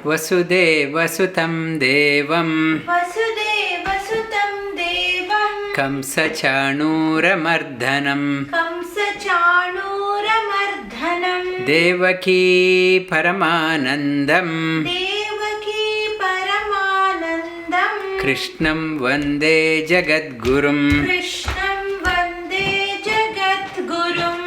वसुदेवसुतं देवं वसुदेवसुतं देवं कंसचाणूरमर्दनं कंसचाणूरमर्दनं देवकी परमानन्दं देवकी परमानन्दं कृष्णं वन्दे जगद्गुरुं कृष्णं वन्दे जगद्गुरुं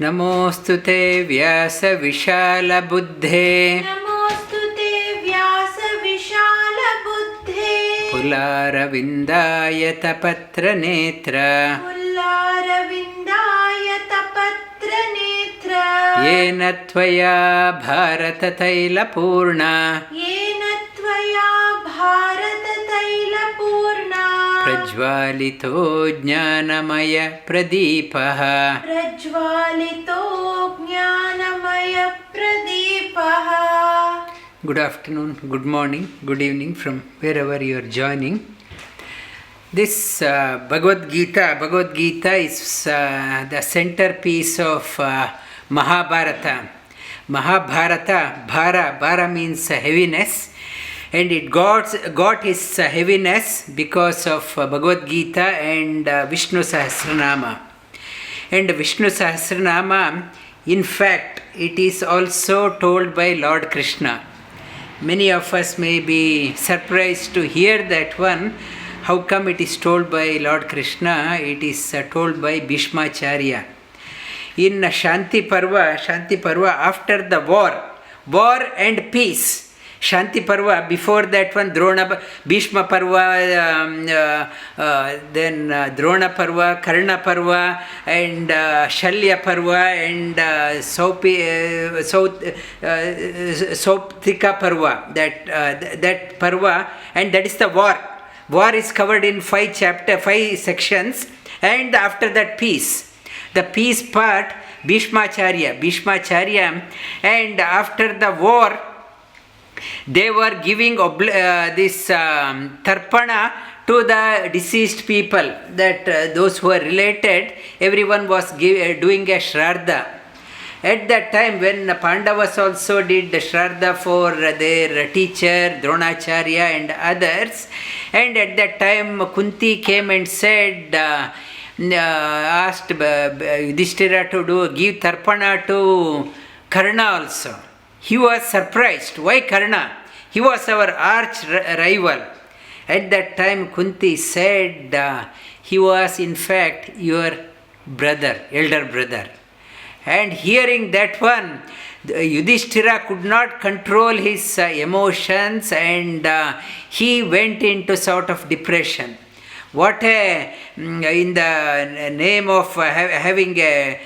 नमोऽस्तु ते व्यासविशालबुद्धे नमोऽस्तु ते व्यासविशालबुद्धे पुलारविन्दायतपत्रनेत्र पुल्लारविन्दायतपत्रनेत्र येन त्वया भारततैलपूर्णा येन त्वया भारततैलपूर्णा प्रज्वालितो ज्ञानमयप्रदीपः प्रज्वालितो ज्ञानमयप्रदीपः. Good afternoon, good morning, good evening from wherever you are joining. This Bhagavad Gita is the centerpiece of Mahabharata. Mahabharata, Bhara means heaviness, and it got its heaviness because of Bhagavad Gita and Vishnu Sahasranama. And Vishnu Sahasranama, in fact, it is also told by Lord Krishna. Many of us may be surprised to hear that one. How come it is told by Lord Krishna? It is told by Bhishmacharya. In Shanti Parva, after the war and peace. Shanti Parva, before that one, Bhishma Parva, then Drona Parva, Karna Parva, and Shalya Parva, and Sauptrika Parva, that Parva, and that is the war. War is covered in 5 sections, and after that peace. The peace part, Bhishmacharya, and after the war, they were giving this tarpana to the deceased people, that those who were related, everyone was doing a shraddha. At that time, when Pandavas also did the shraddha for their teacher, Dronacharya and others, and at that time Kunti came and said, asked Yudhishthira to give tarpana to Karna also. He was surprised. Why Karna? He was our arch rival. At that time, Kunti said, he was in fact your brother, elder brother. And hearing that one, Yudhishthira could not control his emotions, and he went into sort of depression. What in the name of having a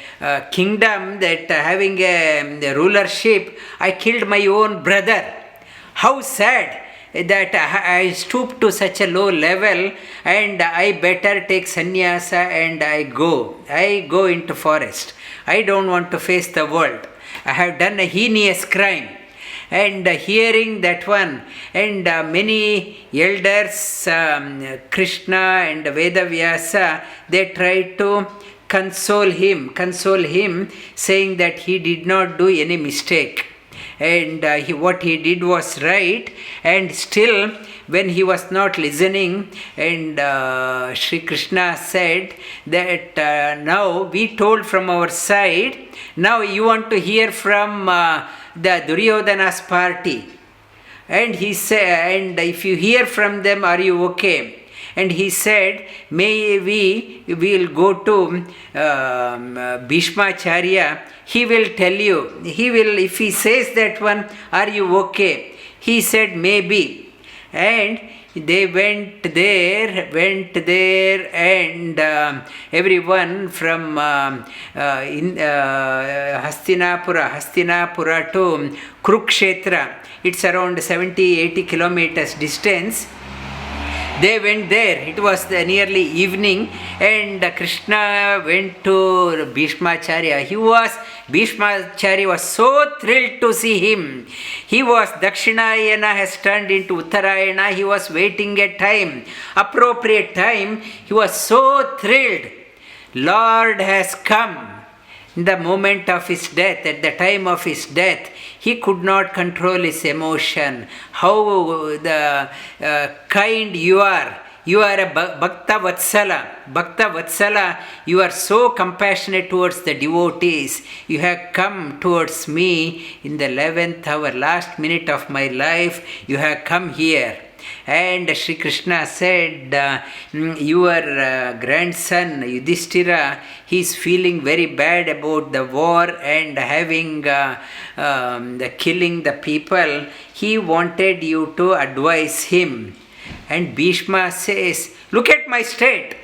kingdom, that having a rulership, I killed my own brother. How sad that I stooped to such a low level, and I better take sannyasa and I go into forest. I don't want to face the world. I have done a heinous crime. And hearing that one, and many elders, Krishna and Vedavyasa, they tried to console him, saying that he did not do any mistake. And what he did was right. And still, when he was not listening, and Sri Krishna said that now we told from our side, now you want to hear from the Duryodhana's party. And he said, and if you hear from them, are you okay? And he said, may we will go to Bhishmacharya. He will tell you. If he says that one, are you okay? He said, maybe. And they went there, and everyone from Hastinapura to Kurukshetra, it's around 70-80 kilometers distance. They went there. It was nearly evening, and Krishna went to Bhishmacharya. Bhishmacharya was so thrilled to see him. He was, Dakshinayana has turned into Uttarayana. He was waiting a time, appropriate time. He was so thrilled. Lord has come. in the moment of his death, at the time of his death, he could not control his emotion. How kind you are. You are a Bhakta Vatsala. Bhakta Vatsala, you are so compassionate towards the devotees. You have come towards me in the 11th hour, last minute of my life. You have come here. And Sri Krishna said, your grandson Yudhishthira, he is feeling very bad about the war and having killing the people. He wanted you to advise him. And Bhishma says, look at my state.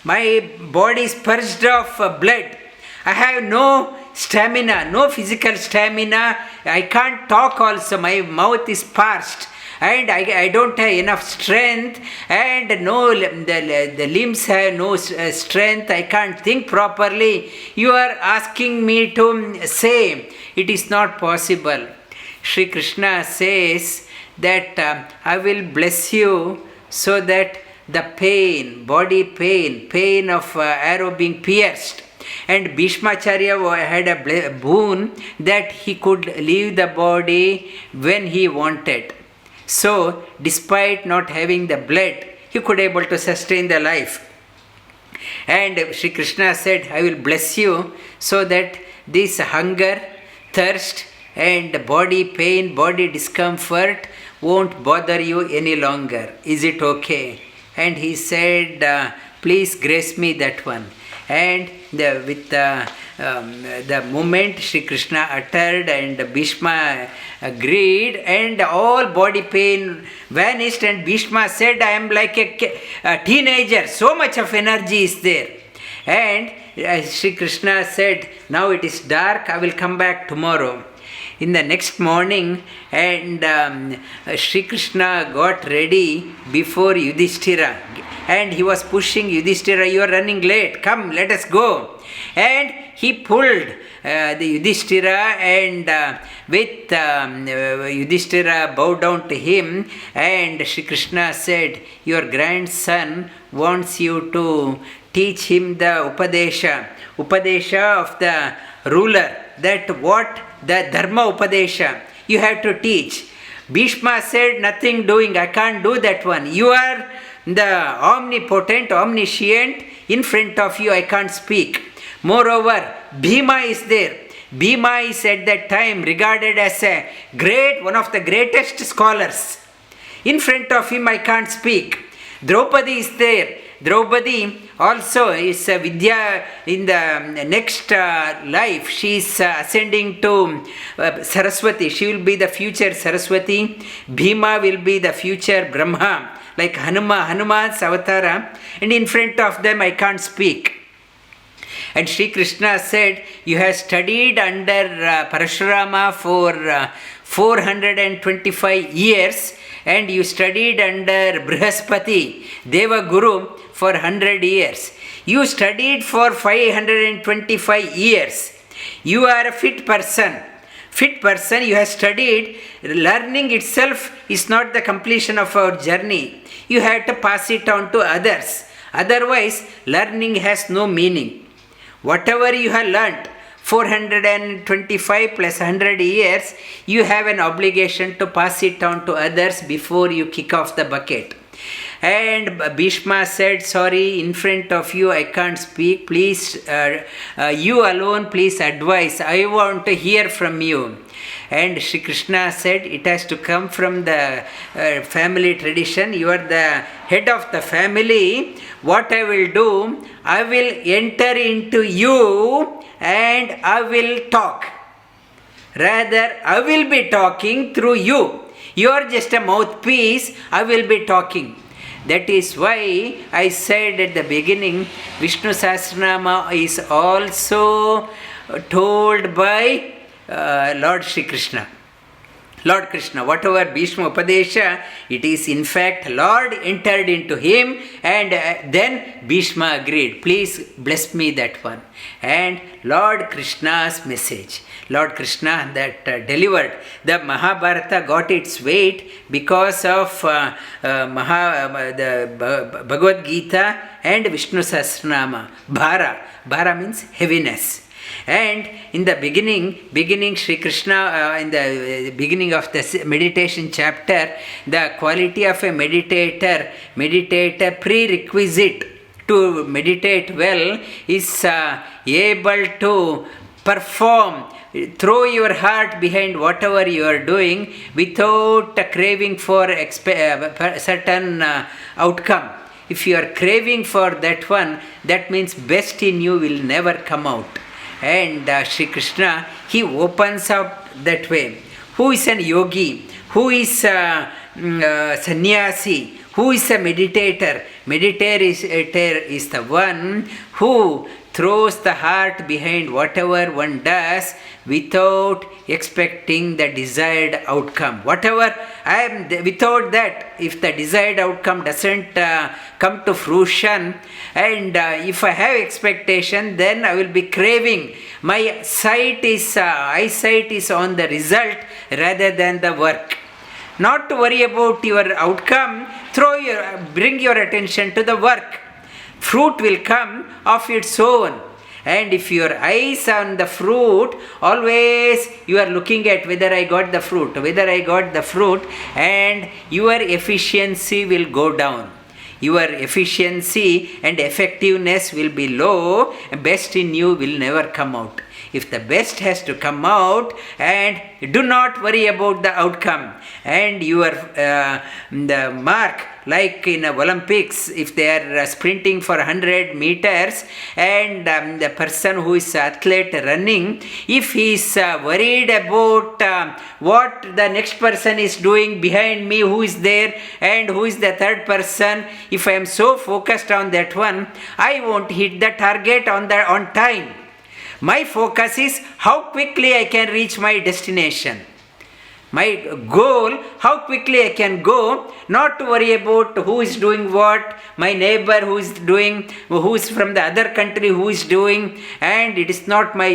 My body is purged of blood. I have no stamina, no physical stamina. I can't talk also. My mouth is parched. And I don't have enough strength, and the limbs have no strength. I can't think properly. You are asking me to say, it is not possible. Sri Krishna says that I will bless you so that the pain, body pain of arrow being pierced. And Bhishmacharya had a boon that he could leave the body when he wanted. So, despite not having the blood, he could able to sustain the life. And Sri Krishna said, I will bless you so that this hunger, thirst and body pain, body discomfort won't bother you any longer. Is it okay? And he said, please grace me that one. And with the moment Sri Krishna uttered and Bhishma agreed, and all body pain vanished, and Bhishma said, I am like a teenager, so much of energy is there. And Sri Krishna said, now it is dark, I will come back tomorrow. In the next morning, and Sri Krishna got ready before Yudhishthira, and he was pushing Yudhishthira, you are running late, come, let us go. And he pulled the Yudhishthira, and with Yudhishthira bowed down to him, and Sri Krishna said, your grandson wants you to teach him the Upadesha of the ruler, that what the Dharma Upadesha you have to teach. Bhishma said, nothing doing, I can't do that one. You are the omnipotent, omniscient, in front of you I can't speak. Moreover, Bhima is there. Bhima is at that time regarded as one of the greatest scholars. In front of him I can't speak. Draupadi is there. Draupadi also is Vidya in the next life. She is ascending to Saraswati. She will be the future Saraswati. Bhima will be the future Brahma, like Hanuman's avatara. And in front of them I can't speak. And Sri Krishna said, you have studied under Parashurama for 425 years, and you studied under Brihaspati, Deva Guru, for 100 years. You studied for 525 years. You are a fit person. Fit person, you have studied. Learning itself is not the completion of our journey. You have to pass it on to others. Otherwise, learning has no meaning. Whatever you have learnt, 425 plus 100 years, you have an obligation to pass it on to others before you kick off the bucket. And Bhishma said, sorry, in front of you I can't speak. Please, you alone, please advise. I want to hear from you. And Sri Krishna said, it has to come from the family tradition. You are the head of the family. What I will do, I will enter into you and I will talk. Rather, I will be talking through you. You are just a mouthpiece. I will be talking. That is why I said at the beginning, Vishnu Sahasranama is also told by Lord Sri Krishna. Lord Krishna, whatever Bhishma Upadesha, it is in fact Lord entered into him, and then Bhishma agreed, please bless me that one. And Lord Krishna's message, Lord Krishna that delivered. The Mahabharata got its weight because of the Bhagavad Gita and Vishnu Sahasranama. Bhara means heaviness. And in the beginning Sri Krishna, in the beginning of the meditation chapter, the quality of a meditator prerequisite to meditate well is able to perform, throw your heart behind whatever you are doing without craving for certain outcome. If you are craving for that one, that means best in you will never come out. And Sri Krishna, he opens up that way. Who is an yogi? Who is a sannyasi? Who is a meditator? Meditator is the one who throws the heart behind whatever one does without expecting the desired outcome. Without that, if the desired outcome doesn't come to fruition, and if I have expectation, then I will be craving. My eyesight is on the result rather than the work. Not to worry about your outcome, bring your attention to the work. Fruit will come of its own. And if your eyes on the fruit, always you are looking at whether I got the fruit, and your efficiency will go down. Your efficiency and effectiveness will be low, best in you will never come out. If the best has to come out, and do not worry about the outcome, and your the mark, like in Olympics, if they are sprinting for 100 meters, and the person who is athlete running, if he is worried about what the next person is doing behind me, who is there and who is the third person, if I am so focused on that one, I won't hit the target on time. My focus is how quickly I can reach my destination. My goal, how quickly I can go, not to worry about who is doing what, my neighbor who is from the other country who is doing, and it is not my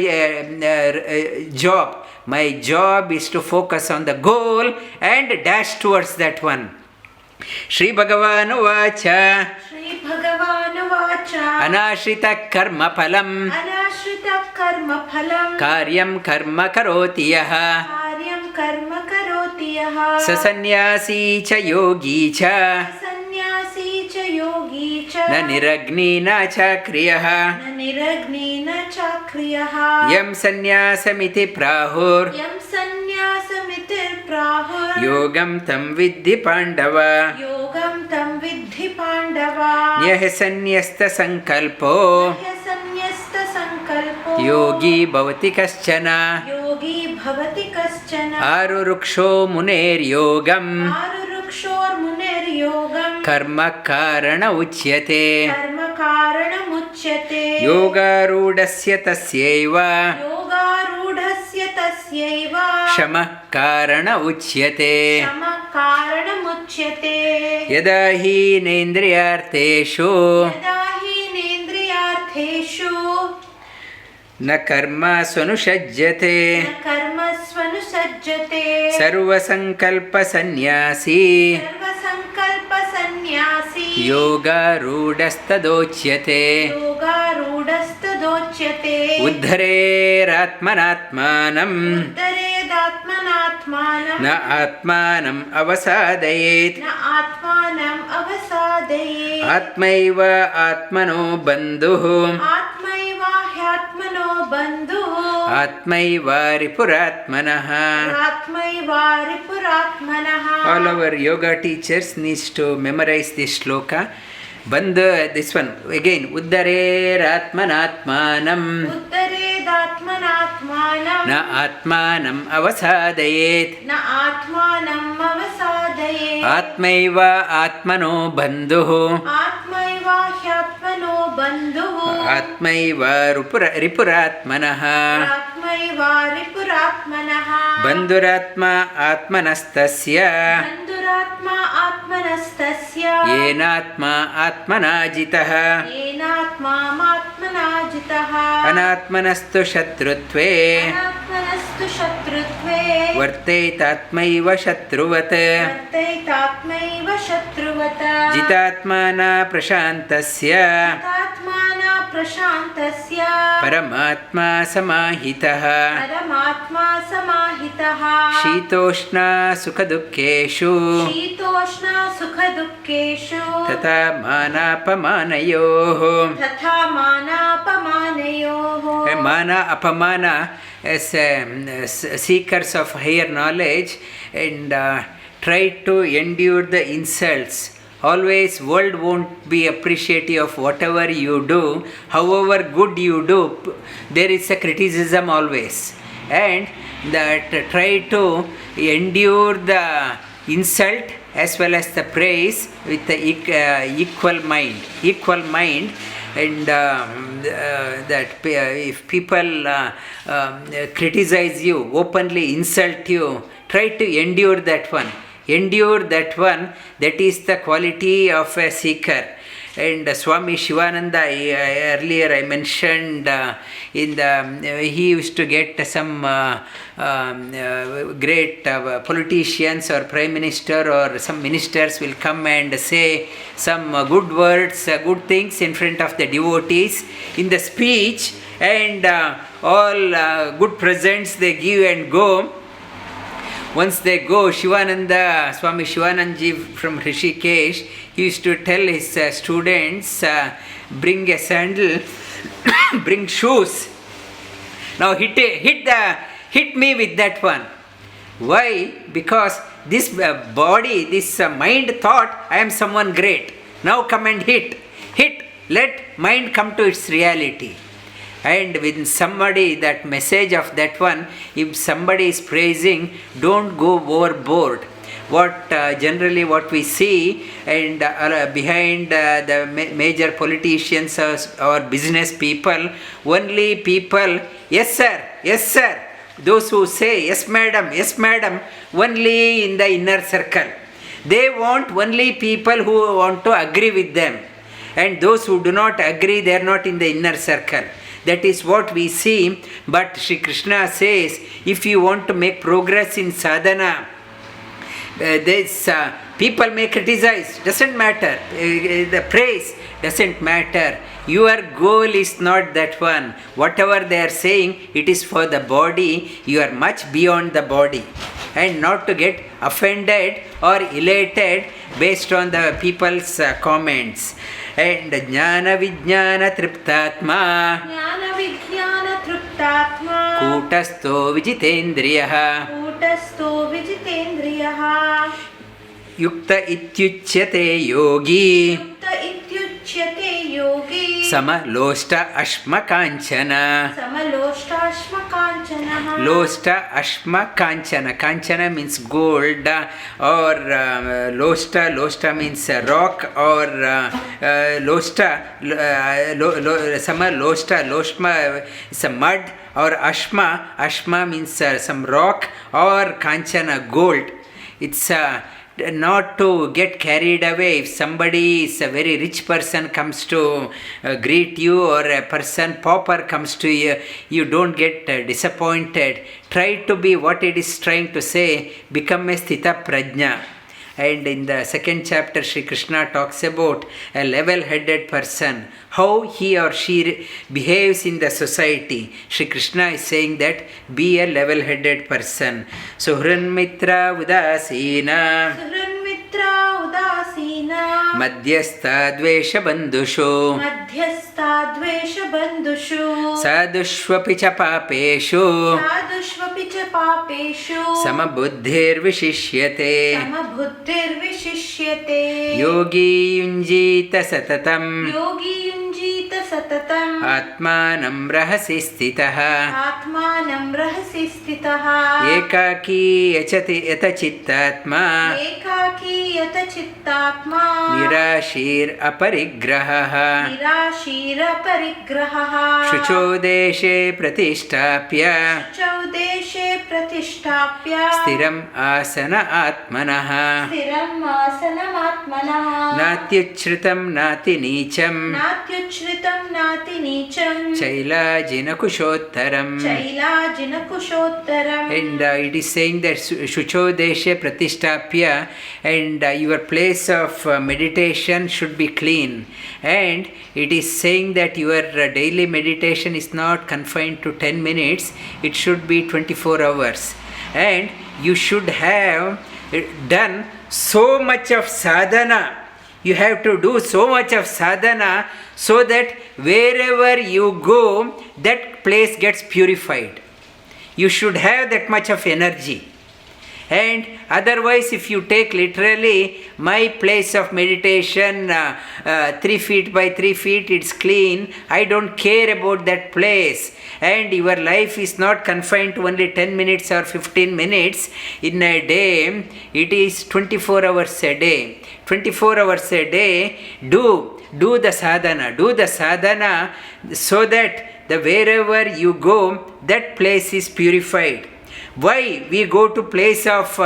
job. My job is to focus on the goal and dash towards that one. Shri bhagavān uvācha. anāśhritaḥ karma-phalaṁ. kāryaṁ karma karoti yah. sa sannyāsī ca yogī ca. na niragnir na chākriyaḥ. yam sannyāsamiti prāhur. yogaṁ tam viddhi pāṇḍava. hyasannyasta-saṅkalpo. yogī bhavati kaśhchana. ārurukṣhor muner yogaṁ. karma-kāraṇam uchyate. yogārūḍhasya tasyaiva. śhamaḥ uchyate. yada hi nendriyarteshu. na karmasv-anuṣhajjate. sarva-saṅkalpa-sannyāsī. yogārūḍhastadochyate. uddhareratmanatmanam. na atmanam avasādayet. atmaiva atmano bandhuh. atmaiva ripuratmanah. All our yoga teachers needs to memorize this shloka. Bandhu, this one again. Uddhareratmanatmanam. na atmanam avasādayet. atmaiva atmano bandhuh. atmaiva ripuratmanah. bandhuratma atmanastasya. yenatma atmanajitah. anātmanastu śhatrutve. vartaitatmaiva śhatru-vat. jitātmana praśhantasya. परमात्मा समाहितः परमात्मा समाहितः śhītoṣhṇa-sukha-duḥkheṣhu śhītoṣhṇa-sukha-duḥkheṣu तथा मानापमानयोः. तथा मानापमानयोः. Mana apamana as seekers of higher knowledge and try to endure the insults. Always world won't be appreciative of whatever you do, however good you do, there is a criticism always. And that try to endure the insult as well as the praise with the equal mind. And that if people criticize you, openly insult you, try to endure that one. That is the quality of a seeker. And Swami Shivananda, earlier I mentioned, he used to get some great politicians or prime minister or some ministers will come and say some good words, good things in front of the devotees in the speech, and all good presents they give and go. Once they go, Swami Shivanandaji from Rishikesh, he used to tell his students, bring a sandal, bring shoes. Now hit me with that one. Why? Because this body, this mind thought I am someone great. Now come and hit. Let mind come to its reality. And with somebody, that message of that one, if somebody is praising, don't go overboard. Generally what we see, and behind the major politicians or business people, only people, yes sir, those who say yes madam, only in the inner circle. They want only people who want to agree with them, and those who do not agree, they are not in the inner circle. That is what we see. But Sri Krishna says, if you want to make progress in sadhana, people may criticize, doesn't matter. The praise doesn't matter. Your goal is not that one. Whatever they are saying, it is for the body. You are much beyond the body. And not to get offended or elated based on the people's comments. And jñāna-vijñāna-tṛiptātmā jñāna-vijñāna-tṛiptātmā kūṭa-stho vijitendriyah kūṭa-stho vijitendriyah yukta ityuchyate yogī uchyate yogī sama-loṣhṭāśhma-kāñchanaḥ. sama-loṣhṭāśhma-kāñchanaḥ. Loṣhṭāśhma-kāñchana. Kāñchana means gold, or loṣhṭa means rock, or sama-loṣhṭa is a mud, or ashma means some rock, or kāñchana gold. It's not to get carried away. If somebody is a very rich person comes to greet you, or a pauper comes to you, you don't get disappointed. Try to be what it is trying to say, become a sthita prajna. And in the second chapter, Sri Krishna talks about a level-headed person, how he or she behaves in the society. Sri Krishna is saying that be a level-headed person. Suhranmitra udasina madhyastha dvesha bandhushu sadushvapi cha papeshu samabuddhir vishishyate yogī yunjita satatam atmanam rahasi stitah ekaki yata chittātmā nirāśhir aparigrahah shucho deshe pratishtāpya stiram asana atmanah natyuchritam nati nīcham nāti nīcam Chailajinakuṣhottaram. Chailajinakuṣhottaram. And it is saying that Shuchodeshe Pratishtapya, and your place of meditation should be clean. And it is saying that your daily meditation is not confined to 10 minutes, it should be 24 hours. And you should have done so much of sadhana. You have to do so much of sadhana so that wherever you go, that place gets purified. You should have that much of energy. And otherwise, if you take literally, my place of meditation 3 feet by 3 feet, it's clean, I don't care about that place, and your life is not confined to only 10 minutes or 15 minutes in a day, it is 24 hours a day. 24 hours a day, do the sadhana so that wherever you go, that place is purified. Why we go to place of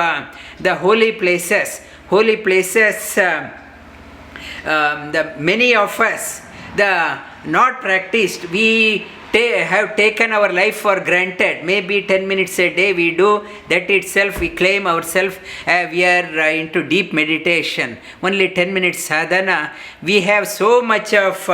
the holy places? Holy places, the many of us, the not practiced, we have taken our life for granted. Maybe 10 minutes a day we do, that itself we claim ourselves we are into deep meditation. Only 10 minutes sadhana, we have so much of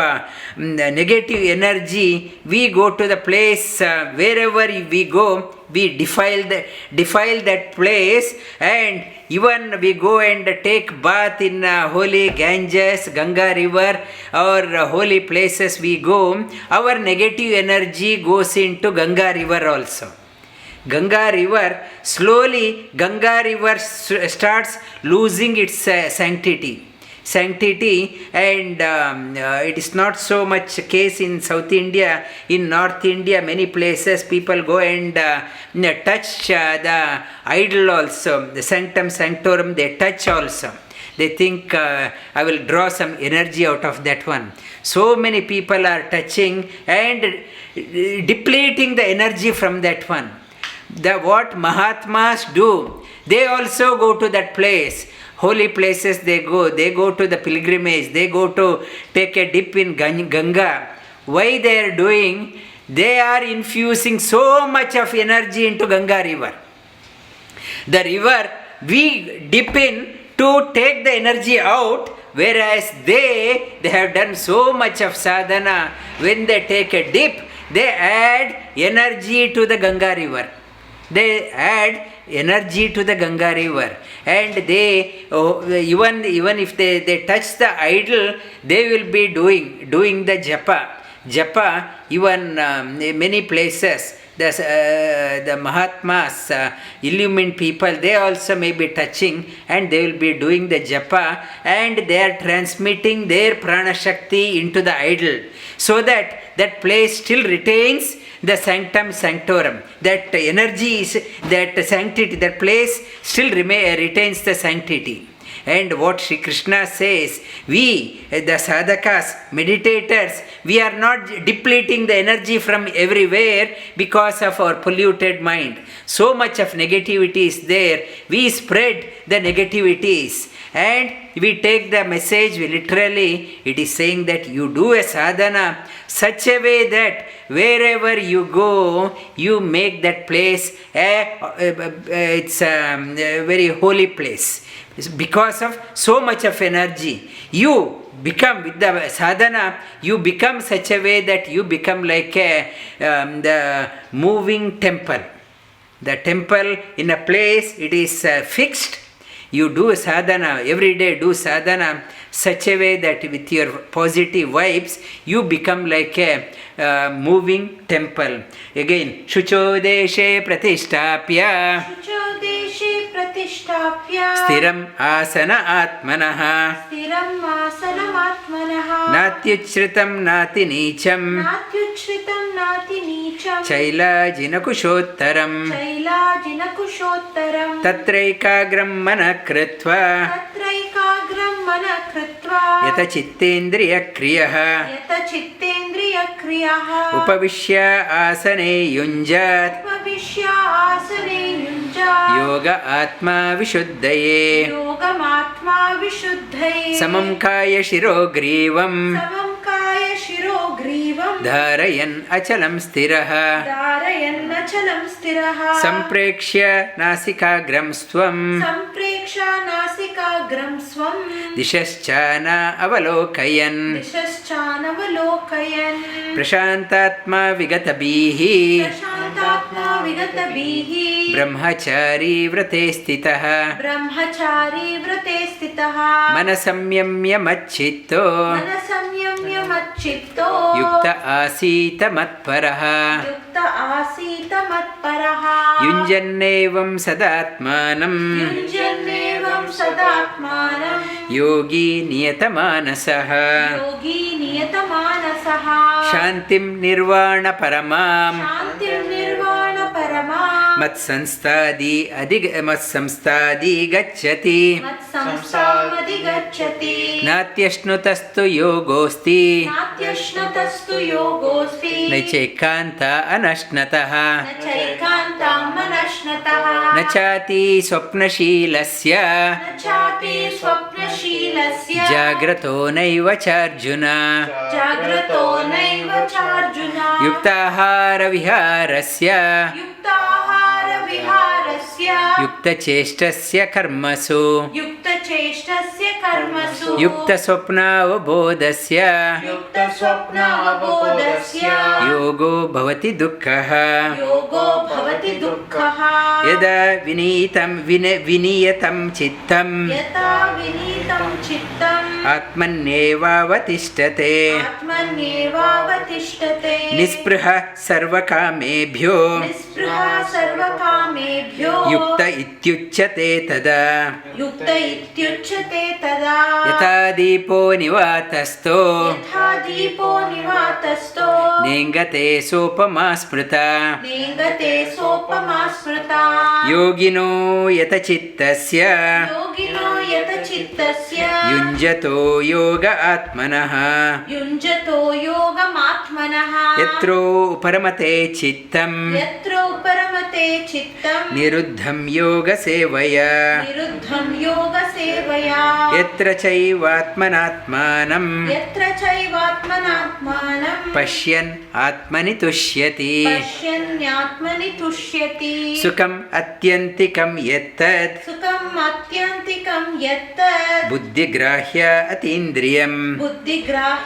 negative energy. We go to the place, wherever we go, we defile that place, and even we go and take bath in holy Ganges, Ganga river, or holy places we go, our negative energy goes into Ganga river also. Ganga river, slowly Ganga river starts losing its sanctity, and it is not so much case in South India. In North India, many places people go and touch the idol also, the sanctum sanctorum, they touch also. They think I will draw some energy out of that one. So many people are touching and depleting the energy from that one. What Mahatmas do, they also go to that place. Holy places they go to the pilgrimage, they go to take a dip in Ganga. Why they are doing? They are infusing so much of energy into Ganga river. The river, we dip in to take the energy out, whereas they have done so much of sadhana. When they take a dip, they add energy to the Ganga river. They add energy to the Ganga river, and they even if they touch the idol, they will be doing the japa. Even many places, the Mahatmas, illumined people, they also may be touching, and they will be doing the japa, and they are transmitting their prana shakti into the idol, so that place still retains the sanctum sanctorum. That energy is, that sanctity, that place still retains the sanctity. And what Sri Krishna says, we, the sadhakas, meditators, we are not depleting the energy from everywhere because of our polluted mind. So much of negativity is there. We spread the negativities, and we take the message literally. It is saying that you do a sadhana such a way that wherever you go, you make that place it's a very holy place. Because of so much of energy, you become, with the sadhana, you become such a way that you become like the moving temple. The temple in a place, it is fixed. You do sadhana, every day do sadhana such a way that with your positive vibes, you become like a moving temple. Again, Shuchodeshe Pratishtapya Stiram Asana Atmanaha Natyuchritam Nati Nicham Chailajinakuṣhottaram Tatraikagram Manakritva Yata Chittendriya Kriyaha Upavishya Asane Yunjat Yoga Atma Vishuddhaye Samam Kaya Shiro Grivam धारयन् अचलं स्थिरः धारयन्नचलं स्थिरः सम्प्रेक्ष्य नासिकाग्रं स्वं सम्प्रेक्ष्य नासिकाग्रं स्वं दिशश्चान अवलोकयन् दिशश्चानवलोकयन् प्रशान्तात्मा विगतभिः प्रशान्तात्मा विगतभिः ब्रह्मचारी व्रते स्थितः ब्रह्मचारी व्रते स्थितः मनसंयम्य मच्चित्तो मनसंयम्य मच्चित्तो युक्त आसीत मत्परः युक्त आसीत मत्परः युञ्जन्नेवं सदात्मानं युञ्जन्नेवं सदात्मानं योगी नियतमानसः योगी नियतमानसः शान्तिं निर्वाणपरमां शान्तिं निर्वाणपरमां मत्संस्थादि गच्छति मत्संस्थामधिगच्छति नात्यश्नुतस्तु योगोऽस्ति नात्यश्नुतस्तु योगोऽस्ति न चैकान्त अनश्नतः न चैकान्ताम् अनश्नतः न चाति स्वप्नशीलस्य न चापि स्वप्नशीलस्य जाग्रतो नैव चार्जुन जाग्रतो नैव चार्जुन युक्ताहारविहारस्य युक्ताहारविहारस्य युक्तचेष्टस्य कर्मसु युक्तचेष्टस्य कर्मसु युक्तस्वप्नावबोधस्य युक्तस्वप्नावबोधस्य योगो भवति दुःखः योगो भवति दुःखः यदा विनियतं चित्तं यथा विनीतं चित्तम् आत्मन्येवावतिष्ठते आत्मन्येवावतिष्ठते निःस्पृहः सर्वकामेभ्यो निःस्पृहः सर्वकामेभ्यो युक्त इत्युच्यते तदा युक्त इत्युच्यते तदा यथा दीपो निवातस्थो यथा दीपो निवातस्थो नेङ्गते सोपमा स्मृता नेङ्गते सोपमा स्मृता योगिनो यतचित्तस्य योगिनो यतचित्तस्य युञ्जतो योग आत्मनः युञ्जतो योगमात्मनः यत्रो परमते चित्तं यत्र उपरमते चित्तं निरुद्धं योगसेवया निरुद्धं योगसेवया यत्र चैवात्मनात्मानं यत्र चैवात्मनात्मानं पश्यन् आत्मनि तुष्यति पश्यन्यात्मनि तुष्यति सुखम् अत्यन्तिकं यत्तत् सुखम् आत्यन्तिकं यत्तत् बुद्धिग्राह्य अतीन्द्रियं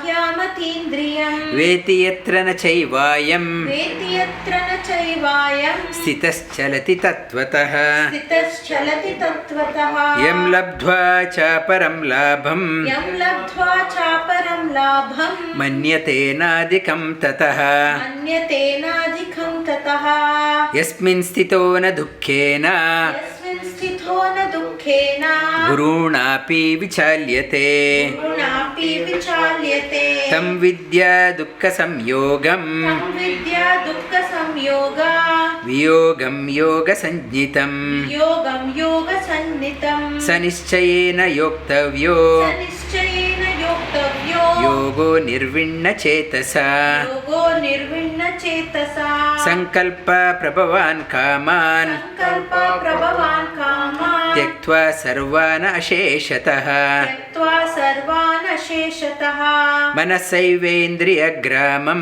बुद्धिग्राह्यमतीन्द्रियं वेति यत्र न चैवायं वेति यत्र न चैवायं स्थितश्चलति तत्त्वतः स्थितश्चलति तत्त्वतः यं लब्ध्वा चापरं लाभं यं लब्ध्वा चापरं लाभं मन्यतेनाधिकं ततः मन्यतेनाधिकं ततः यस्मिन् स्थितो न दुःखेन यस्मिन् स्थितो न दुःखेन गुरुणापि विचाल्यते गुरुणापि विचाल्यते तं विद्या दुःखसंयोगं तं विद्या दुःखसंयोगा वियोगं योगसञ्ज्ञितं योगं योगसन्नितं स निश्चयेन योक्तव्यो निश्चयेन योक्तव्यो योगो निर्विण्णचेतसा योगो निर्विण्णचेतसा सङ्कल्प प्रभवान् कामान् संकल्प प्रभवान् कामान् त्यक्त्वा सर्वान् अशेषतः त्यक्त्वा सर्वान् अशेषतः मनसैवेन्द्रियग्रामं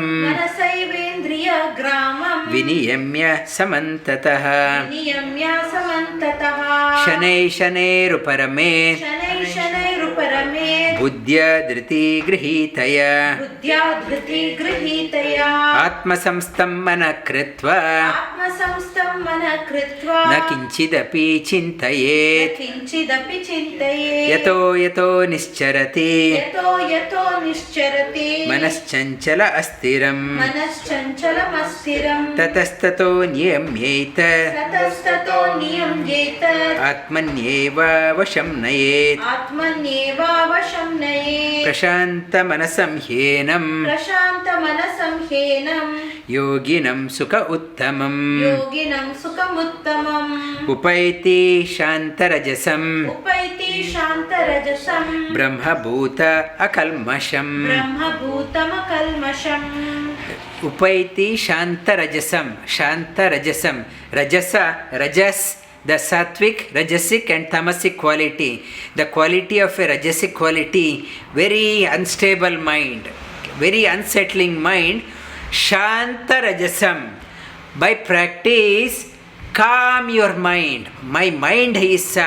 मनसैवेन्द्रियग्रामं विनियम्य समन्ततः नियम्य समन्ततः शनैः शनैरुपरमे शनैः शनैरुपरमे बुद्ध्या धृतिगृहीतया बुद्ध्या धृतिगृहीतया आत्मसंस्थं मनः कृत्वा आत्मसंस्थं मनः कृत्वा न किञ्चिदपि चिन्तयेत् किञ्चिदपि चिन्तयेत् यतो यतो निश्चरति यतो यतो निश्चरति मनश्चञ्चल अस्थिरं मनश्चञ्चलमस्थिरं ततस्ततो नियम्येत ततस्ततो नियम्येत आत्मन्येव वशं नयेत् आत्मन्येवावशं नयेत् प्रशान्तमनसं ह्येनं प्रशान्तमनसं ह्येनं योगिनं सुख उत्तमम् योगिनं सुखमुत्तमम् उपैति शान्तरजसम् उपैति शान्तरजसं ब्रह्मभूत अकल्मषम् ब्रह्मभूतमकल्मषम् उपैति शान्तरजसं रजस the sattvic, rajasic and tamasic quality. The quality of a rajasic quality, very unstable mind, very unsettling mind, Shantarajasam. By practice, calm your mind. My mind is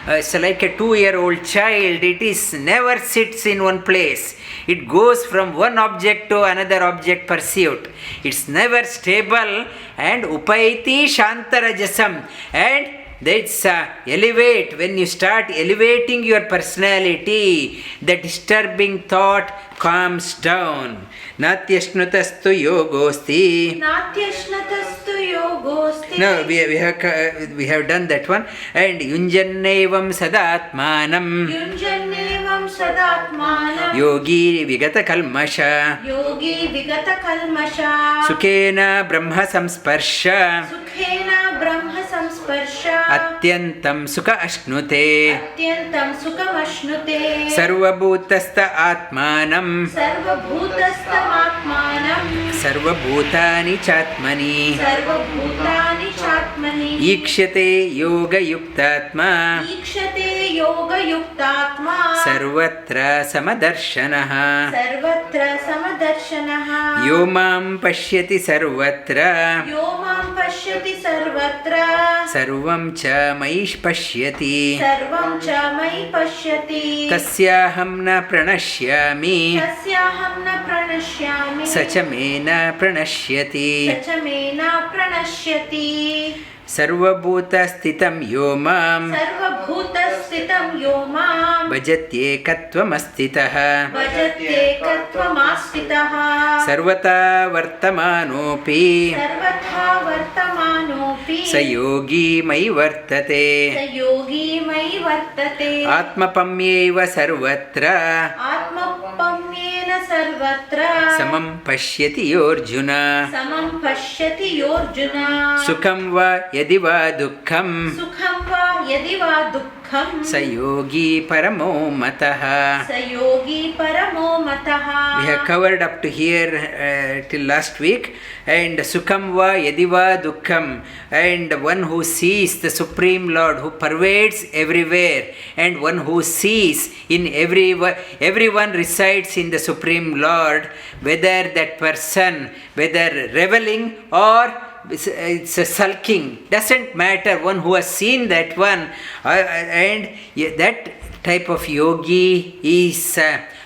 it's like a 2-year-old child. It is never sits in one place. It goes from one object to another object pursuit. It's never stable. And upaiti shantarajasam. And that's elevate. When you start elevating your personality, the disturbing thought calms down. Natyashnutastu yogosti. Natyashnatastu yogosti. No, we have done that one. And yunjannevam sadatmanam. Yunjannevam sadatmanam. Yogi vigata kalmasha. Yogi vigata kalmasha. Sukhena brahma samsparsha. Sukhena brahma samsparsha. Atyantam sukha ashnute. Atyantam sukhamashnute. Sarva-bhutastha atmanam. Sarva-bhutasthamatmanam. Sarva-bhutani chatmani. Sarva-bhutani chatmani. Ikshate yoga-yuktātmā. Ikshate yoga-yuktātmā. Sarvatra samadarshanaha. Sarvatra samadarshanaha. Yomam pashyati sarvatra. Yomam pashyati sarvatra. Sarvam cha maish pashyati. Sarvam cha mai pashyati. Tasyaham na pranashyami. Tasyaham na pranashyami. Sachamena pranashyati. Sachamena pranashyati. Sarvabhuta-sthitam yomam. Sarvabhuta-sthitam yomam. Bhajatyekatvam-astitaha. Bhajatyekatvam-astitaha. Sarvata vartamanopi. Sarvatha vartamanopi. Sa yogi mai vartate. Sa yogi mai vartate. Atmapamyeva sarvatra. Atmapamyena sarvatra. Samam pashyati yorjuna. Samam pashyati yorjuna. Sukham va yadi va dukkham. Sukham va yadi va dukkham. Sa yogi paramo mataha. Sa yogi paramo mataha. We have covered up to here till last week. And Sukham va yadi va dukkham. And one who sees the Supreme Lord, who pervades everywhere, and one who sees in everyone resides in the Supreme Lord, whether that person, whether reveling or it's a sulking, doesn't matter. One who has seen that one, and that type of yogi is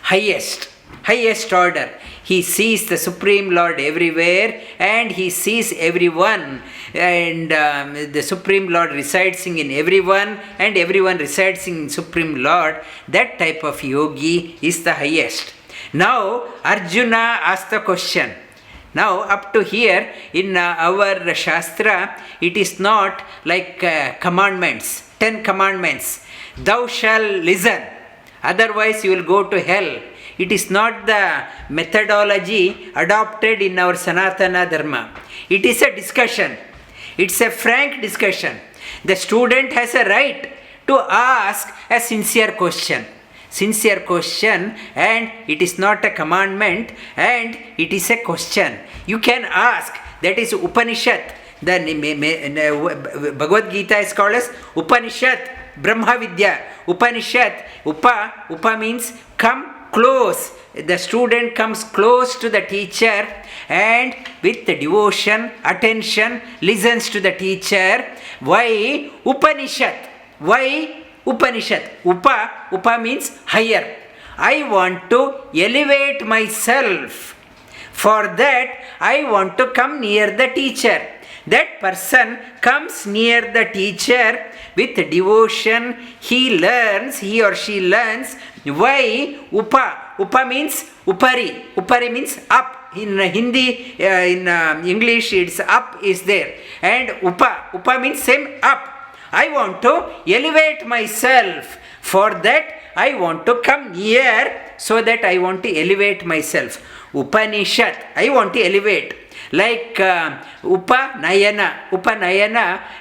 highest order. He sees the Supreme Lord everywhere, and he sees everyone, and the Supreme Lord resides in everyone, and everyone resides in Supreme Lord. That type of yogi is the highest. Now Arjuna asked the question. Now up to here in our Shastra, it is not like commandments, 10 commandments. Thou shalt listen, otherwise you will go to hell. It is not the methodology adopted in our Sanatana Dharma. It is a discussion. It's a frank discussion. The student has a right to ask a sincere question. Sincere question, and it is not a commandment, and it is a question. You can ask. That is Upanishad. The Bhagavad Gita is called as Upanishad, Brahma Vidya. Upanishad, Upa means come close. The student comes close to the teacher and with devotion, attention, listens to the teacher. Why Upanishad? Why Upanishad? Upa means higher. I want to elevate myself. For that, I want to come near the teacher. That person comes near the teacher with devotion. He or she learns. Why Upa means upari. Upari means up. In Hindi, in English, it's up is there. And Upa means same up. I want to elevate myself. For that, I want to come here, so that I want to elevate myself. Upanishad, I want to elevate. Like Upanayana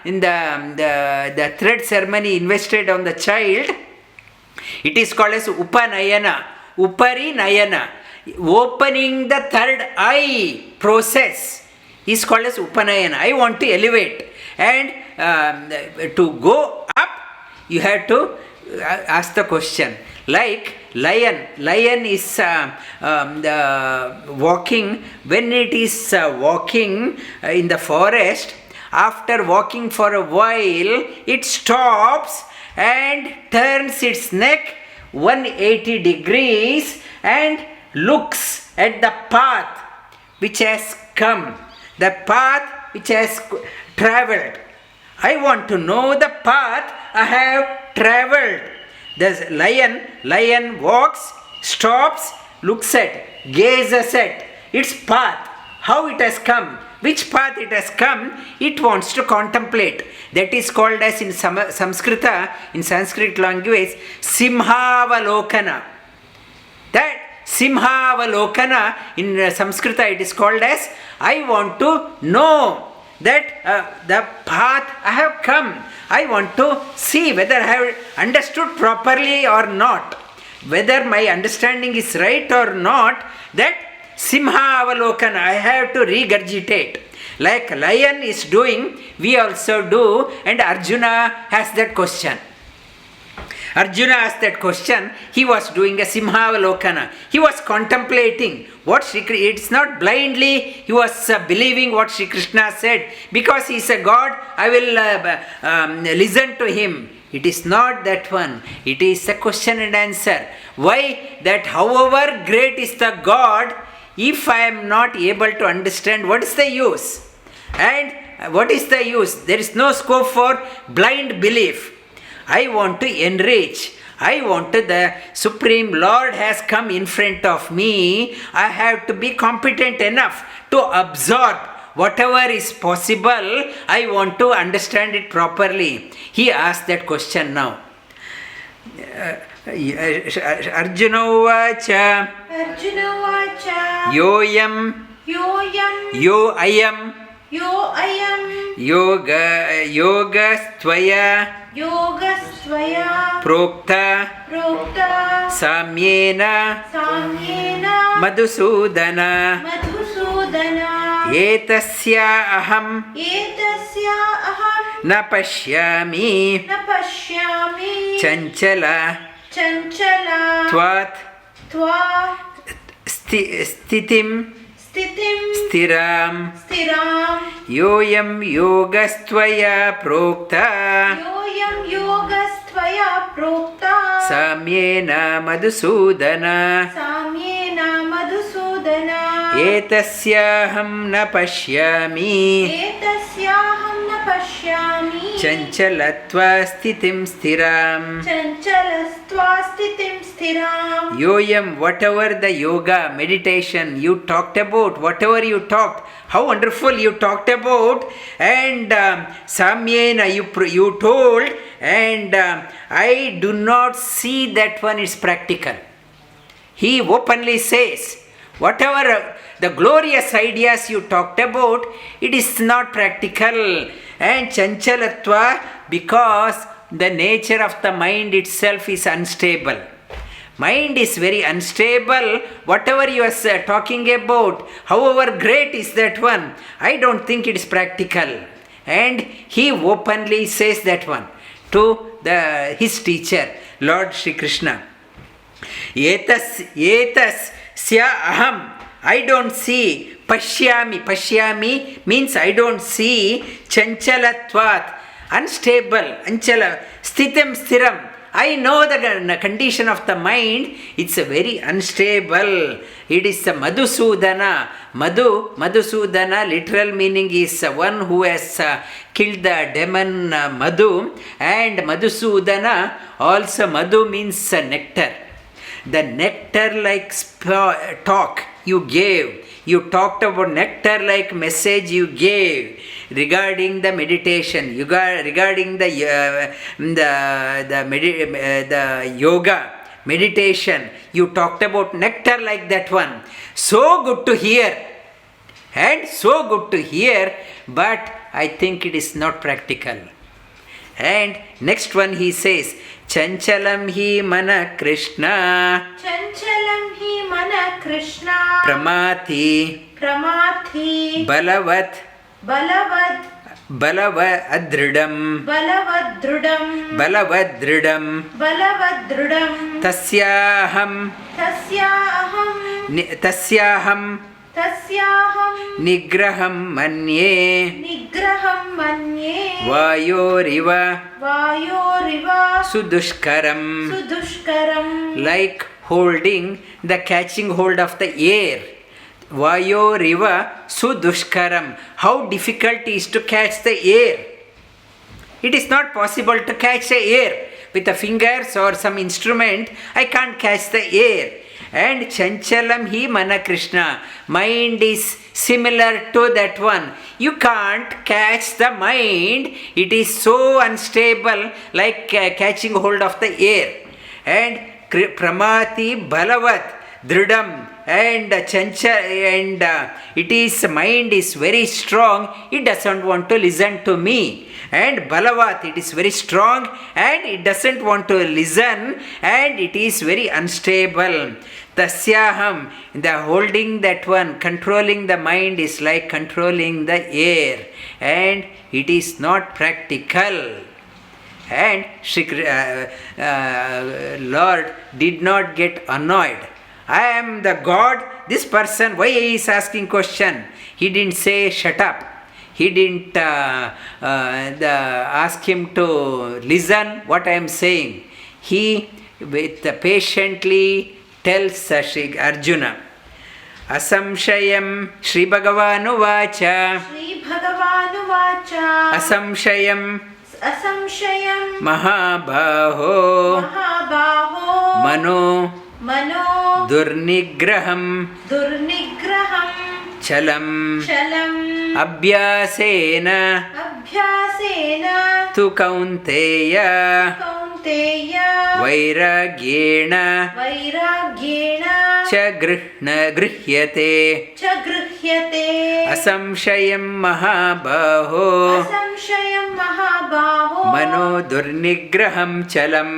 in the thread ceremony invested on the child, it is called as Upanayana. Upari Nayana. Opening the third eye process is called as Upanayana. I want to elevate. And to go up, you have to ask the question. Like lion is walking. When it is walking in the forest, after walking for a while, it stops and turns its neck 180 degrees and looks at the path which has come, the path which has travelled. I want to know the path I have travelled. The lion walks, stops, looks at, gazes at its path, how it has come, which path it has come, it wants to contemplate. That is called as in Samskrita, in Sanskrit language, simhavalokana. That simhavalokana in Samskrita it is called as, I want to know that the path I have come. I want to see whether I have understood properly or not, whether my understanding is right or not. That simha avalokana I have to regurgitate. Like lion is doing, we also do, and Arjuna has that question. Arjuna asked that question. He was doing a simhavalokana. He was contemplating what Shri Krishna. It's not blindly he was believing what Shri Krishna said. Because he is a God, I will listen to him. It is not that one. It is a question and answer. Why? That however great is the God, if I am not able to understand, what is the use? And what is the use? There is no scope for blind belief. I want to enrich. I want to, the Supreme Lord has come in front of me. I have to be competent enough to absorb whatever is possible. I want to understand it properly. He asked that question now. Arjuna uvācha. Yoyam. Yo ayam. Yogastvaya. Prokta samyena madhusudana etasya aham na pashyami chanchala tvat stitim stiram yoyam yogastvaya prokta samyena madhusudana etasyaham na pashyami chanchalatva stitim stiram. Yoyam, whatever the yoga, meditation you talked about, whatever you talked, how wonderful you talked about, and samyena you told, and I do not see that one is practical. He openly says, whatever the glorious ideas you talked about, it is not practical. And chanchalatva, because the nature of the mind itself is unstable. Mind is very unstable. Whatever you are talking about, however great is that one, I don't think it is practical. And he openly says that one to his teacher, Lord Shri Krishna. Etas sya aham. I don't see. Pashyami means I don't see. Chanchalatvat, unstable. Anchala. Stitam stiram. I know the condition of the mind. It's a very unstable. It is a Madhusudana. Madhusudana, literal meaning is one who has killed the demon Madhu. And Madhusudana, also Madhu means nectar. The nectar-like talk you gave. You talked about nectar-like message you gave regarding the meditation, regarding the yoga, meditation. You talked about nectar like that one. So good to hear. And so good to hear, but I think it is not practical. And next one he says, Chanchalam hi mana Krishna. Chanchalam hi mana Krishna. Pramati. Pramati. Balavat. Balavat. बलवदृढं बलवदृढं बलवदृढं बलवदृढं तस्याहं तस्याहं निग्रहं मन्ये निग्रहं मन्ये वायोरिव सुदुष्करं like holding the catching hold of the air. Vayoriva sudushkaram. How difficult is to catch the air? It is not possible to catch the air with the fingers or some instrument. I can't catch the air. And chanchalam hi mana Krishna. Mind is similar to that one. You can't catch the mind. It is so unstable, like catching hold of the air. And pramati balavat dridam and chancha, and it is mind is very strong. It doesn't want to listen to me. And balavat, it is very strong and it doesn't want to listen, and it is very unstable. Tasyaham, the holding that one, controlling the mind is like controlling the air, and it is not practical. And Lord did not get annoyed. I am the God, this person, why he is asking question? He didn't say shut up. He didn't ask him to listen what I am saying. He with patiently tells Arjuna. Asamshayam Shri bhagavān uvācha. Asamshayam Mahabāho Mano Durnigraham Chalam Abhyasena Tu Kaunteya Vairagyena Gryhyate Asamshayam Mahabāho Mano Durnigraham Chalam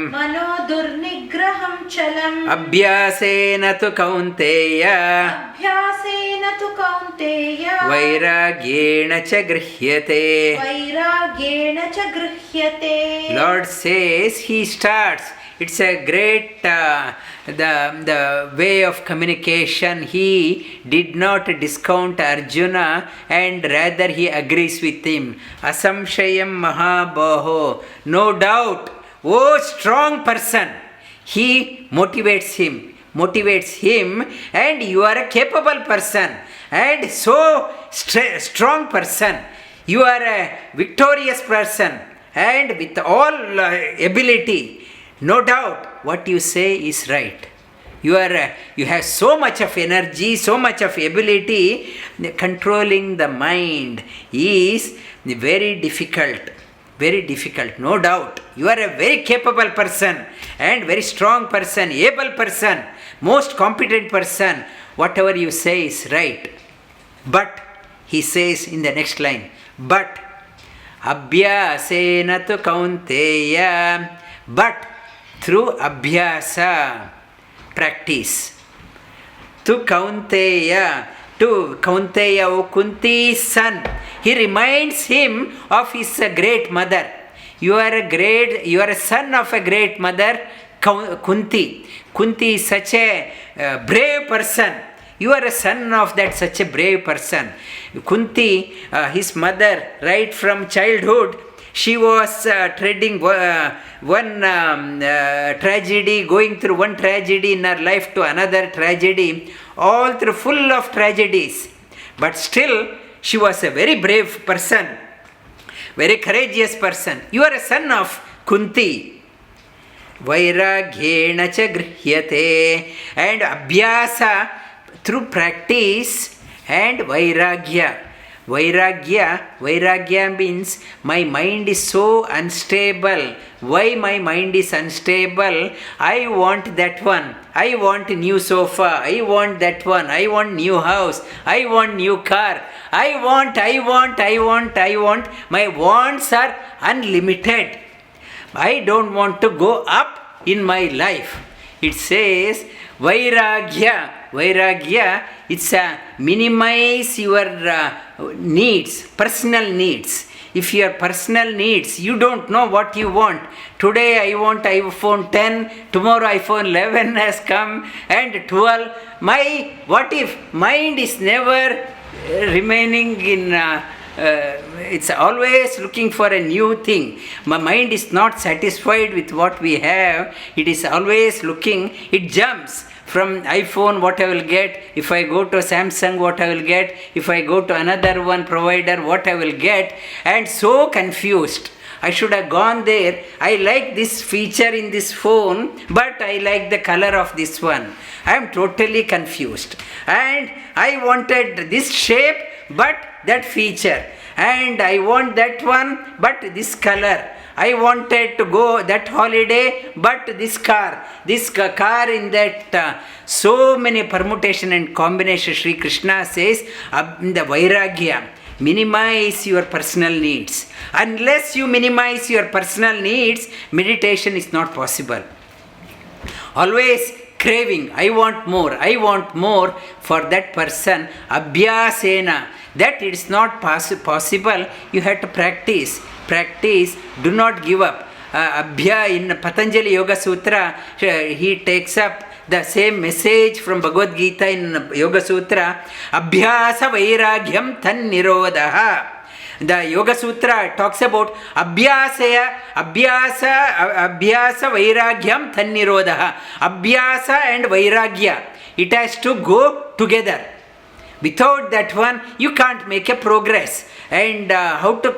Abhyasena Tu Kaunteya Vairagyena Gryhyate. Lord says, he starts. It's a great the way of communication. He did not discount Arjuna, and rather he agrees with him. Asamshayam Mahabāho, no doubt, oh strong person. He motivates him, and you are a capable person, and so strong person. You are a victorious person, and with all ability. No doubt what you say is right. You have so much of energy, so much of ability. Controlling the mind is very difficult. Very difficult, no doubt. You are a very capable person and very strong person, able person, most competent person. Whatever you say is right. But, he says in the next line, but, abhyasena tu kaunteya, but through abhyasa, practice, to Kaunteya, O Kunti's son. He reminds him of his great mother. You are a son of a great mother, Kunti. Kunti is such a brave person. You are a son of that such a brave person. Kunti, his mother, right from childhood, she was treading one tragedy, going through one tragedy in her life to another tragedy, all through full of tragedies. But still, she was a very brave person, very courageous person. You are a son of Kunti. Vairagyena cha gryhyate, and abhyasa through practice, and vairagya. Vairagya means my mind is so unstable. Why my mind is unstable? I want that one. I want new sofa. I want that one. I want new house. I want new car. I want. My wants are unlimited. I don't want to go up in my life. It says Vairagya, it's a minimize your needs, personal needs. if your personal needs, you don't know what you want. Today I want iPhone 10, tomorrow iPhone 11 has come, and 12. What if mind is never remaining in, it's always looking for a new thing. My mind is not satisfied with what we have. It is always looking, it jumps. From iPhone, what I will get, if I go to Samsung, what I will get, if I go to another one provider, what I will get, and so confused. I should have gone there. I like this feature in this phone, but I like the color of this one. I am totally confused. And I wanted this shape, but that feature. And I want that one, but this color. I wanted to go that holiday, but this car in that, so many permutation and combination. Sri Krishna says, the vairagya, minimize your personal needs. Unless you minimize your personal needs, meditation is not possible. Always craving, I want more for that person, abhyasena. That it is not possible, you have to practice, do not give up. Abhya in Patanjali Yoga Sutra, he takes up the same message from Bhagavad Gita in Yoga Sutra, Abhyasa Vairagyam Tan Nirodha. The Yoga Sutra talks about Abhyasa Vairagyam Tan Nirodha. Abhyasa and Vairagya, it has to go together. Without that one, you can't make a progress. And how to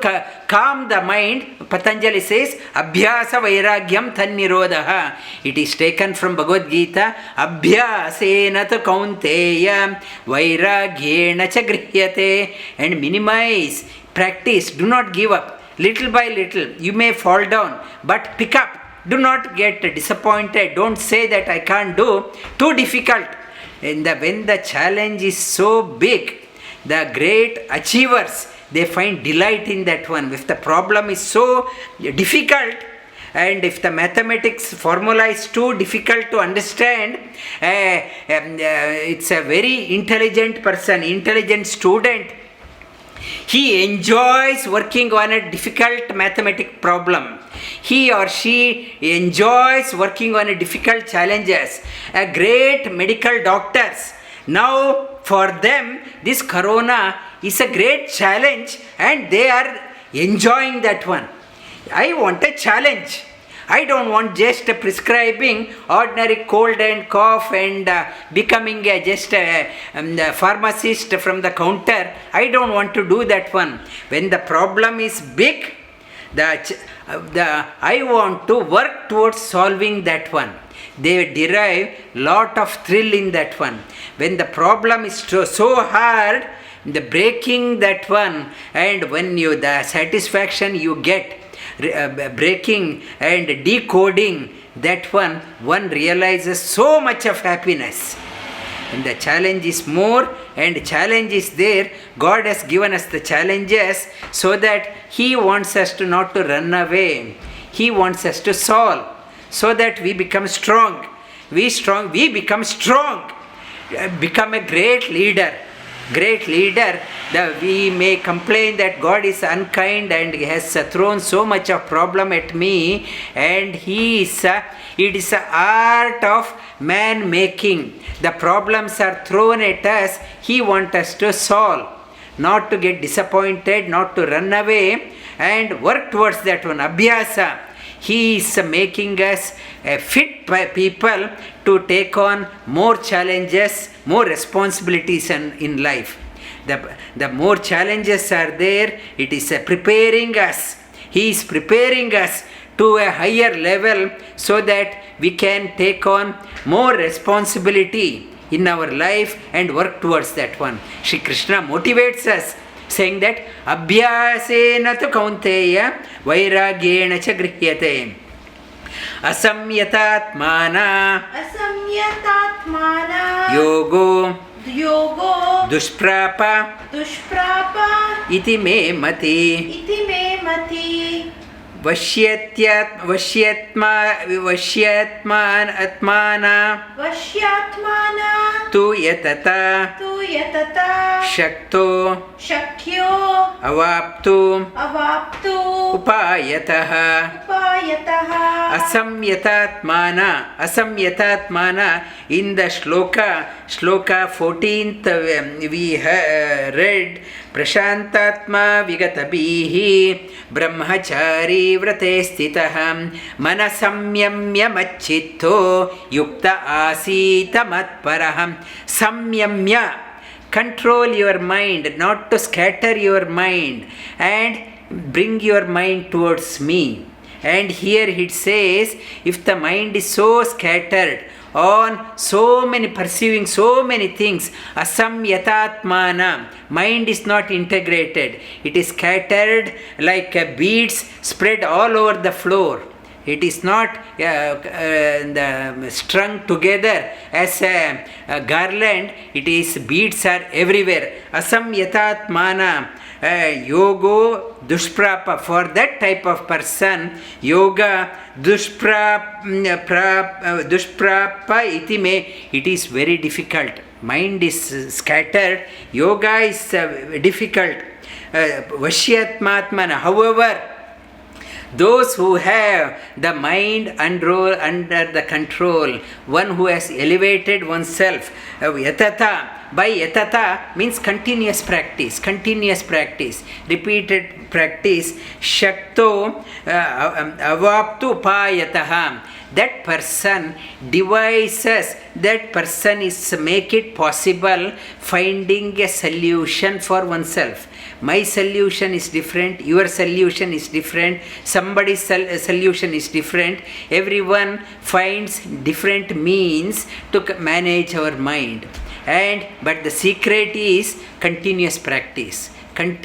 calm the mind, Patanjali says, Abhyasa Vairagyam Tan Nirodha. It is taken from Bhagavad Gita, Abhyasena tu kaunteya Vairagyena cha grihyate. And minimize, practice, do not give up. Little by little, you may fall down, but pick up. Do not get disappointed. Don't say that I can't do. Too difficult. And when the challenge is so big, the great achievers, they find delight in that one. If the problem is so difficult, and if the mathematics formula is too difficult to understand, it's a very intelligent person, intelligent student. He enjoys working on a difficult mathematical problem. He or she enjoys working on a difficult challenges. A great medical doctors. Now for them this corona is a great challenge and they are enjoying that one. I want a challenge. I don't want just prescribing ordinary cold and cough and becoming just a pharmacist from the counter. I don't want to do that one. When the problem is big, I want to work towards solving that one. They derive lot of thrill in that one. When the problem is so hard, the breaking that one, and when the satisfaction you get, breaking and decoding that one realizes so much of happiness. And the challenge is more, and challenge is there. God has given us the challenges so that He wants us to not to run away. He wants us to solve, so that we become strong. We become strong. Become a great leader. We may complain that God is unkind and He has thrown so much of problem at me, and it is an art of man making. The problems are thrown at us. He wants us to solve, not to get disappointed, not to run away, and work towards that one. Abhyasa. He is making us fit people to take on more challenges, more responsibilities in life. The more challenges are there, it is preparing us. He is preparing us to a higher level so that we can take on more responsibility in our life and work towards that one. Shri Krishna motivates us, saying that abhyasena tu kaunteya vairagyena cha grihyate asamyatatmana yogo dushprapa iti me mati. वश्यत्माना वश्यात्माना तु यतता शक्तो शक्यो अवाप्तु उपायतः असंयतात्माना in the shloka 14th we read prashantatma vigatabhihi brahmachari vrate stitah manasamyamya machitto yukta asita matparah. Samyamya, control your mind, not to scatter your mind, and bring your mind towards me. And here it says, if the mind is so scattered on so many perceiving so many things, asamyatatmana, mind is not integrated, it is scattered like beads spread all over the floor. It is not strung together as a garland, it is beads are everywhere. Asamyatatmana, yogo dushprapa, for that type of person, yoga dushprapa itime, it is very difficult. Mind is scattered, yoga is difficult. Vashyatmatmana, however, those who have the mind under the control, one who has elevated oneself, yatata, by yatata means continuous practice, repeated practice, shakto avaptu upayataha, that person devises, that person is make it possible finding a solution for oneself. My solution is different, your solution is different, somebody's solution is different. Everyone finds different means to manage our mind. But the secret is continuous practice and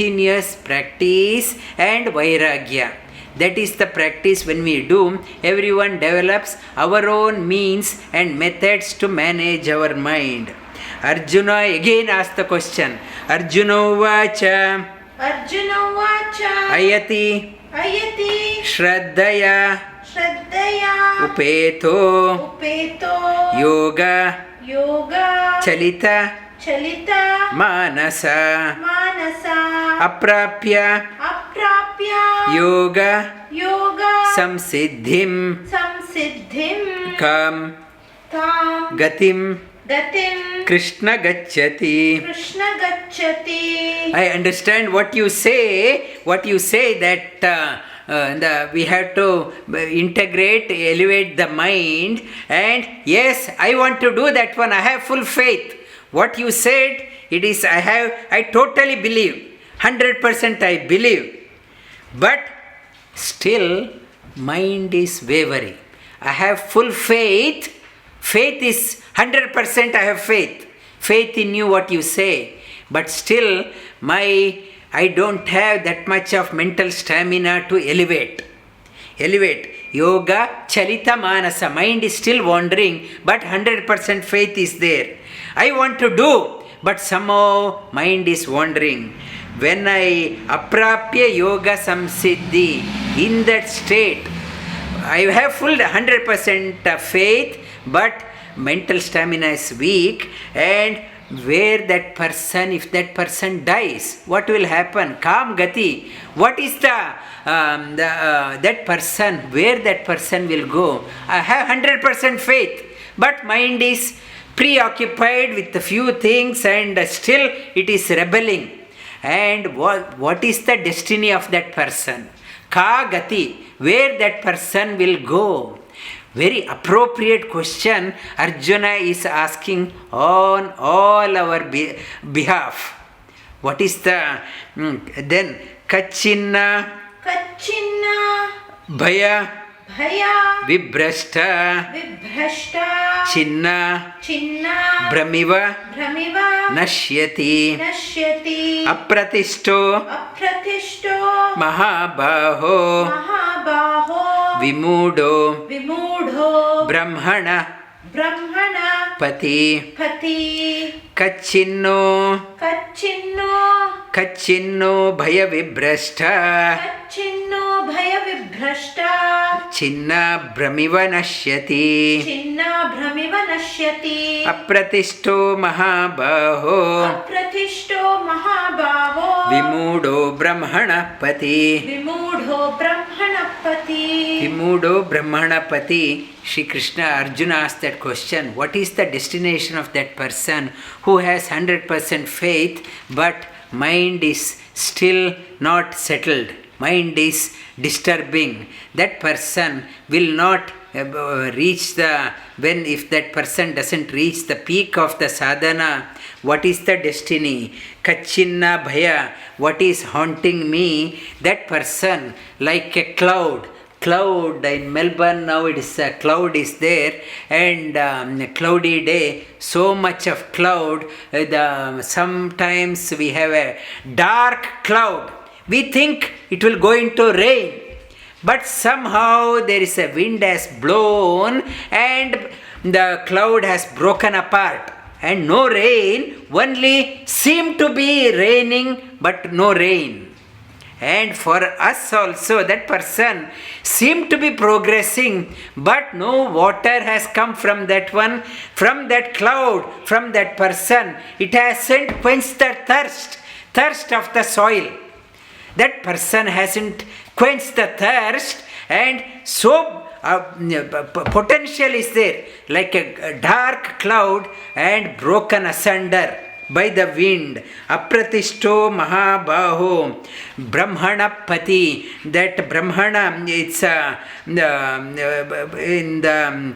vairagya. That is the practice. When we do, everyone develops our own means and methods to manage our mind. Arjuna again asked the question. Arjuna uvācha ayati shraddhaya upeto yoga chalita manasa aprapya yoga samsiddhim kam gatim Krishna gacchati. I understand what you say that we have to integrate, elevate the mind, and yes, I want to do that one. I have full faith. What you said, it is, I totally believe, 100% I believe, but still mind is wavering. I have full faith. Faith is 100%, I have faith in you, what you say, but still I don't have that much of mental stamina to elevate. Yoga chalita manasa, mind is still wandering, but 100% faith is there. I want to do, but somehow mind is wandering. When I aprapya yoga samsiddhi, in that state, I have full 100% faith, but mental stamina is weak. And where that person, if that person dies, what will happen? Kam gati. What is that person, where that person will go? I have 100% faith, but mind is preoccupied with a few things and still it is rebelling. And what is the destiny of that person? Ka gati, where that person will go? Very appropriate question Arjuna is asking on all our behalf. What is the then kachinna bhaya vibrashta chinna brahmiva nashyati apratishto mahabaho vimudo brahmana pati kachinno bhaya vibrashta भ्रष्टा छिन्नाभ्रमिव नश्यति छिन्नाभ्रमिव नश्यति अप्रतिष्ठो महाबाहो अप्रतिष्ठो महाभावो विमूढो ब्रह्मणः पति विमूढो ब्रह्मणपति विमूढो ब्रह्मणपति. Shri Krishna, Arjuna asked that question, what is the destination of that person who has 100% faith but mind is still not settled, mind is disturbing? That person will not reach the, if that person doesn't reach the peak of the sadhana, what is the destiny? Kachinna bhaya, what is haunting me? That person, like a cloud in Melbourne now, it is a cloud is there, and cloudy day, so much of cloud, sometimes we have a dark cloud, we think it will go into rain, but somehow there is a wind has blown and the cloud has broken apart and no rain, only seem to be raining but no rain. And for us also, that person seemed to be progressing, but no water has come from that one, from that cloud, from that person. It hasn't quenched the thirst of the soil. That person hasn't quenched the thirst, and so potential is there, like a dark cloud and broken asunder by the wind. Apratishto mahabaho brahmanapati, that brahmana, it's in the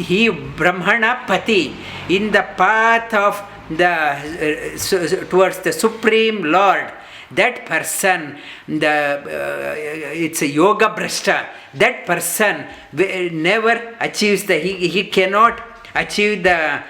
he brahmanapati, in the path of the towards the supreme lord. That person, it's a yoga brashta, that person never achieves he cannot achieve the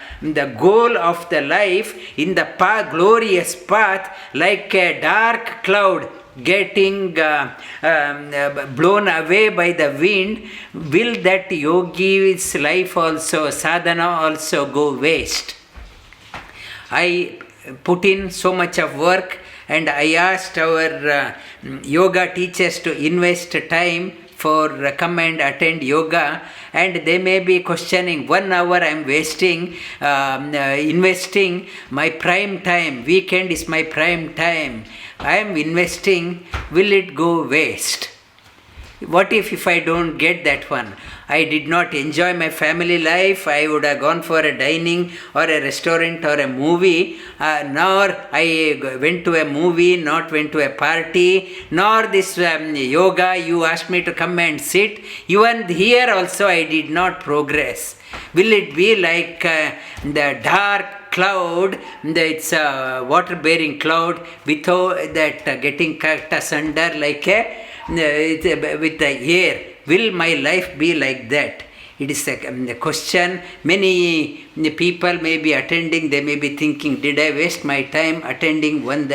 goal of the life in the glorious path, like a dark cloud getting blown away by the wind. Will that yogi's life also, sadhana also go waste? I put in so much of work, and I asked our yoga teachers to invest time for come and attend yoga, and they may be questioning, 1 hour I am wasting, investing my prime time, weekend is my prime time, I am investing, will it go waste? What if I don't get that one? I did not enjoy my family life, I would have gone for a dining or a restaurant or a movie, nor I went to a movie, not went to a party, nor this yoga, you asked me to come and sit, even here also I did not progress. Will it be like the dark cloud, it's a water-bearing cloud, without that getting cut asunder like a with the air? Will my life be like that? It is a question. Many people may be attending, they may be thinking, did I waste my time attending 1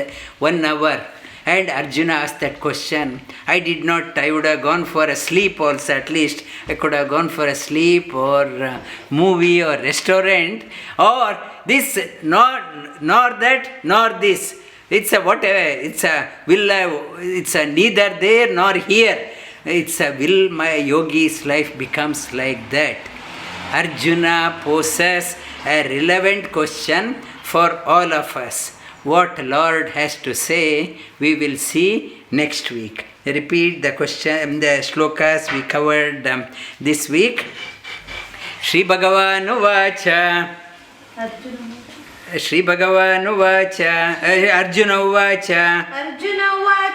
hour? And Arjuna asked that question. I did not, I would have gone for a sleep also, at least I could have gone for a sleep or movie or restaurant, or this, nor that, nor this. It's a whatever, it's a neither there nor here. It's a will my yogi's life becomes like that. Arjuna poses a relevant question for all of us. What Lord has to say, we will see next week. Repeat the question, the shlokas we covered this week. Shri bhagavān uvācha. Shri bhagavān uvācha. Arjuna uvācha.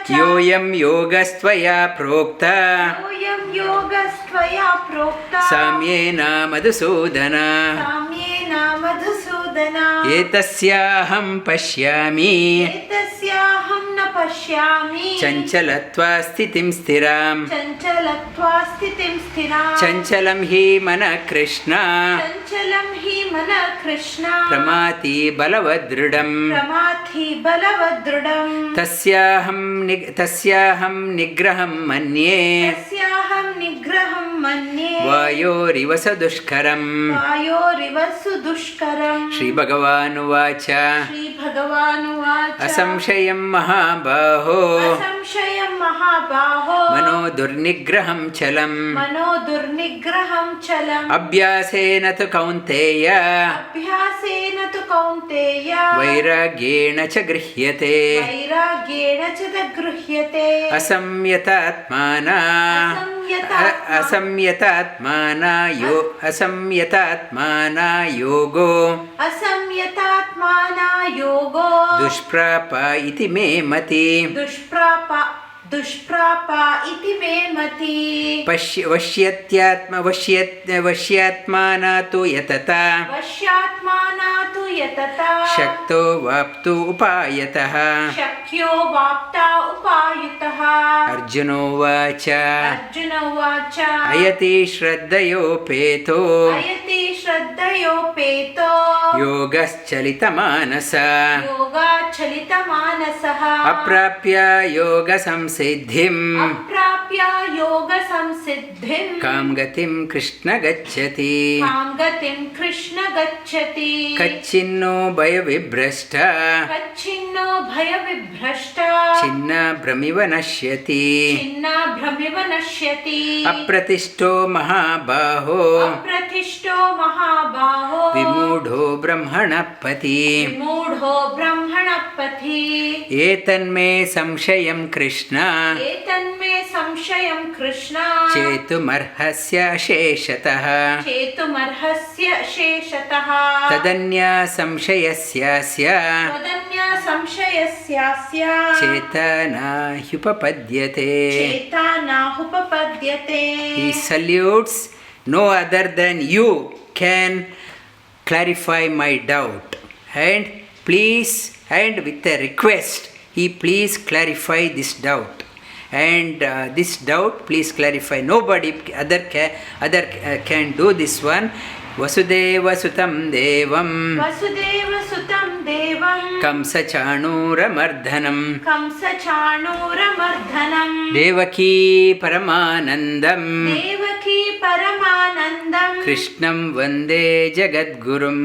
Yoyam yogastvaya prokta. Samyena madhusūdana. Etasyaham pashyami. Chanchalatva sthitim sthiram. Chanchalam hi mana Krishna. Pramati balavadrudam. Tasyaham nigraham manye. Vayoriva sadushkaram. Shri bhagavān uvācha. Asamshayam mahabaho. महाबाहो मनो दुर्निग्रहं चलम् मनो दुर्निग्रहं चलम् अभ्यासेन तु कौन्तेय अभ्यासेन तु कौन्तेय वैराग्येण च गृह्यते वैराग्येण च गृह्यते असंयतात्माना योगो असंयतात्माना योगो दुष्प्राप इति मे मति दुष्प्राप इति मे मति वश्यात्माना तु यतता वश्यात्माना तु यतता शक्तो वाप्तु उपायतः शक्यो वाप्ता उपायतः अर्जुनोवाच अयति श्रद्धयोपेतो योगश्चलितमानसः अप्राप्य योगसंसिद्धिं कां गतिं कृष्ण गच्छति कच्चिन्नो भयविभ्रष्ट छिन्नभ्रमिव नश्यति अप्रतिष्ठो महाबाहो विमूढो ब्रह्मणपति एतन्मे संशयं कृष्ण चेतुमर्हस्य शेषतः तदन्या संशयस्यास्य चेतना ह्युपपद्यते He salutes, no other than you can clarify my doubt, and please, and with a request, he please clarify this doubt, and this doubt please clarify. Nobody other can do this one. Vasudeva sutam devam kamsa-chanūramardhanam devaki paramanandam krishnam vande jagadgurum.